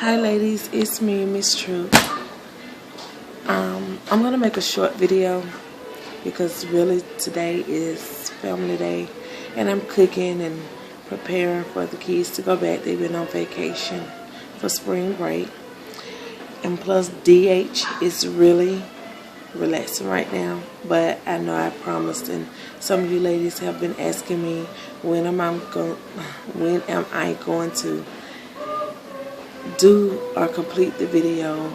Hi ladies, it's me, Miss Truth. I'm gonna make a short video because really today is family day and I'm cooking and preparing for the kids to go back. They've been on vacation for spring break, and plus DH is really relaxing right now. But I know I promised, and some of you ladies have been asking me when am I going to do or complete the video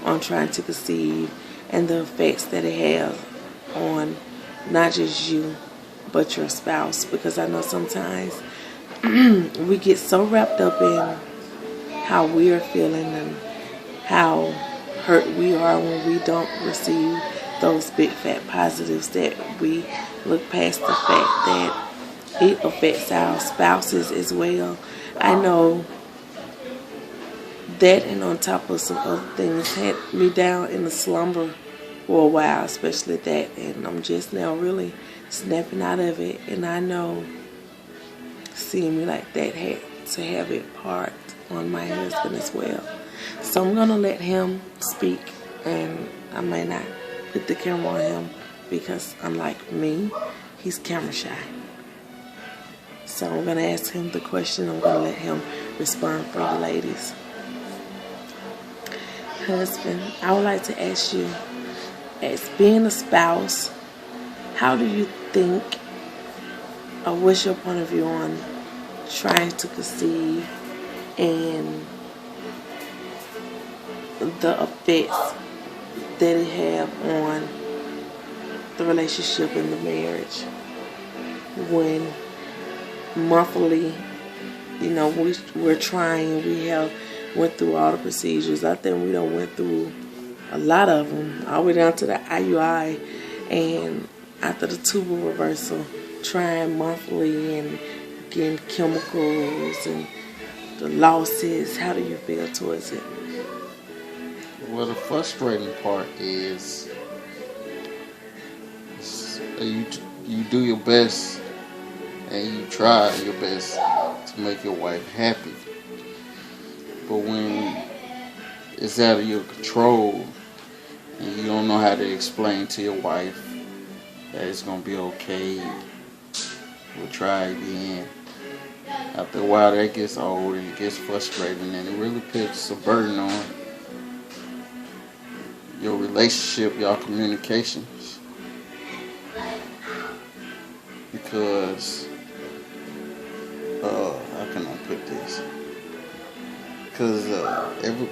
on trying to conceive and the effects that it has on not just you but your spouse, because I know sometimes we get so wrapped up in how we are feeling and how hurt we are when we don't receive those big fat positives that we look past the fact that it affects our spouses as well. I know that, and on top of some other things, had me down in a slumber for a while, especially that, and I'm just now really snapping out of it. And I know seeing me like that had to have it part on my husband as well. So I'm gonna let him speak, and I may not put the camera on him because unlike me, he's camera shy. So I'm gonna ask him the question. I'm gonna let him respond for you ladies. Husband, I would like to ask you, as being a spouse, how do you think, or what's your point of view on trying to conceive and the effects that it have on the relationship and the marriage when monthly, we're trying, went through all the procedures. I think we done went through a lot of them, all the way down to the IUI, and after the tubal reversal, trying monthly and getting chemicals and the losses. How do you feel towards it? Well, the frustrating part is you do your best and you try your best to make your wife happy. But when it's out of your control and you don't know how to explain to your wife that it's going to be okay, we'll try again. After a while that gets old and it gets frustrating, and it really puts a burden on your relationship, your communications. Because, how can I put this? Because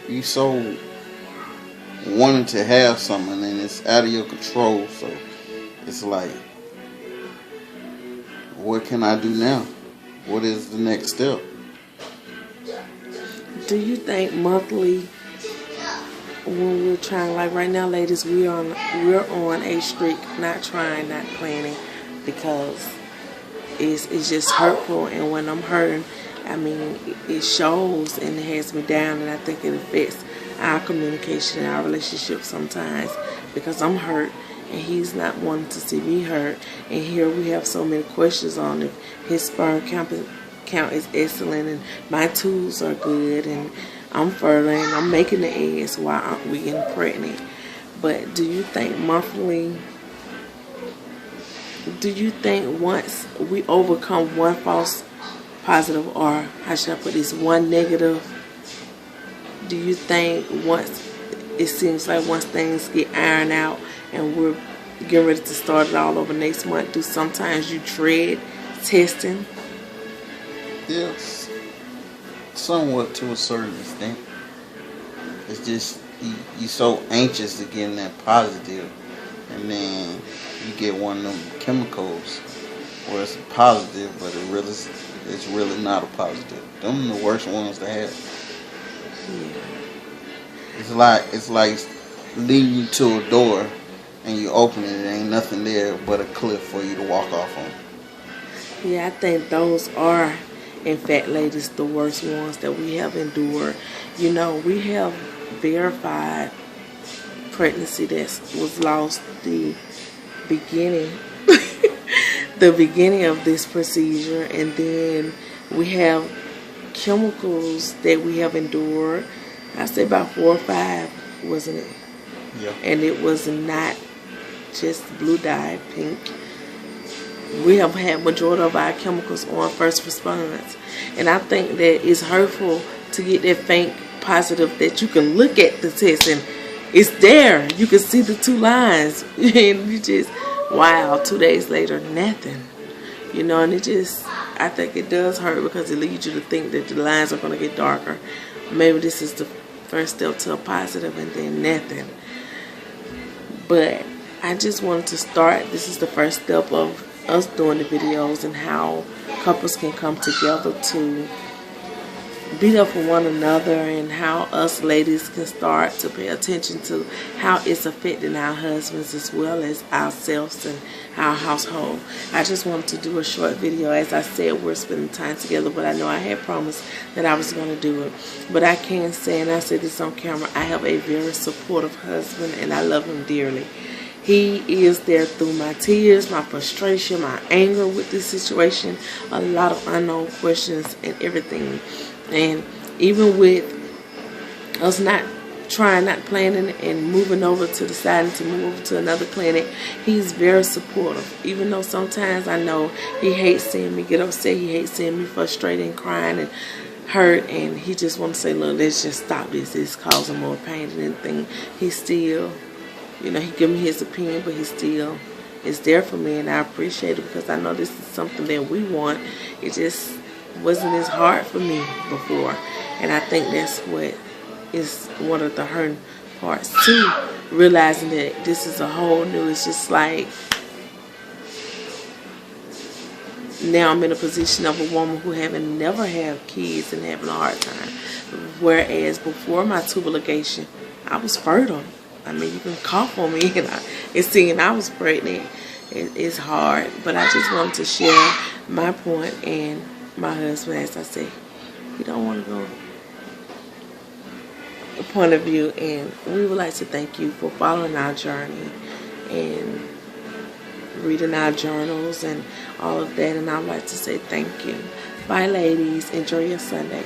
you so wanting to have something and it's out of your control, so it's like, what can I do now? What is the next step? Do you think monthly, when we're trying, like right now ladies, we're on a streak, not trying, not planning, because it's just hurtful, and when I'm hurting, I mean, it shows and it has me down, and I think it affects our communication and our relationship sometimes, because I'm hurt and he's not wanting to see me hurt. And here we have so many questions on if his sperm count is excellent and my tools are good and I'm fertile and I'm making the eggs, why aren't we getting pregnant? But do you think monthly, do you think once we overcome one false positive, or how should I put this, one negative, do you think once it seems like once things get ironed out and we're getting ready to start it all over next month, do sometimes you dread testing? Yes, somewhat to a certain extent. It's just you're so anxious to get in that positive, and then you get one of them chemicals where it's a positive, but it's really not a positive. Them are the worst ones to have. Yeah. It's like leading you to a door and you open it, there ain't nothing there but a cliff for you to walk off on. Yeah, I think those are, in fact, ladies, the worst ones that we have endured. We have verified pregnancy that was lost the beginning the beginning of this procedure, and then we have chemicals that we have endured I say about 4 or 5, wasn't it? Yeah. And it was not just blue dye, pink. We have had majority of our chemicals on first response. And I think that it's hurtful to get that faint positive that you can look at the test and it's there. You can see the 2 lines. And you just, wow, 2 days later, nothing. You know, and it just, I think it does hurt because it leads you to think that the lines are going to get darker. Maybe this is the first step to a positive and then nothing. But I just wanted to start. This is the first step of us doing the videos and how couples can come together to be there for one another, and how us ladies can start to pay attention to how it's affecting our husbands as well as ourselves and our household. I just wanted to do a short video. As I said, we're spending time together, but I know I had promised that I was going to do it. But I can say, and I said this on camera, I have a very supportive husband and I love him dearly. He is there through my tears, my frustration, my anger with this situation, a lot of unknown questions and everything. And even with us not planning and moving over to deciding to move over to another clinic, he's very supportive. Even though sometimes I know he hates seeing me get upset, he hates seeing me frustrated and crying and hurt, and he just wants to say, look, let's just stop this. It's causing more pain than anything. He still, you know, he give me his opinion, but he still is there for me, and I appreciate it because I know this is something that we want. It just wasn't as hard for me before, and I think that's what is one of the hurting parts too, realizing that this is a whole new, it's just like now I'm in a position of a woman who haven't never had kids and having a hard time, whereas before my tubal ligation I was fertile. I mean, you can cough on me and it's seeing I was pregnant. It's hard, but I just wanted to share my point, and my husband, as I say, he don't want to go a point of view, and we would like to thank you for following our journey and reading our journals and all of that, and I would like to say thank you. Bye, ladies. Enjoy your Sunday.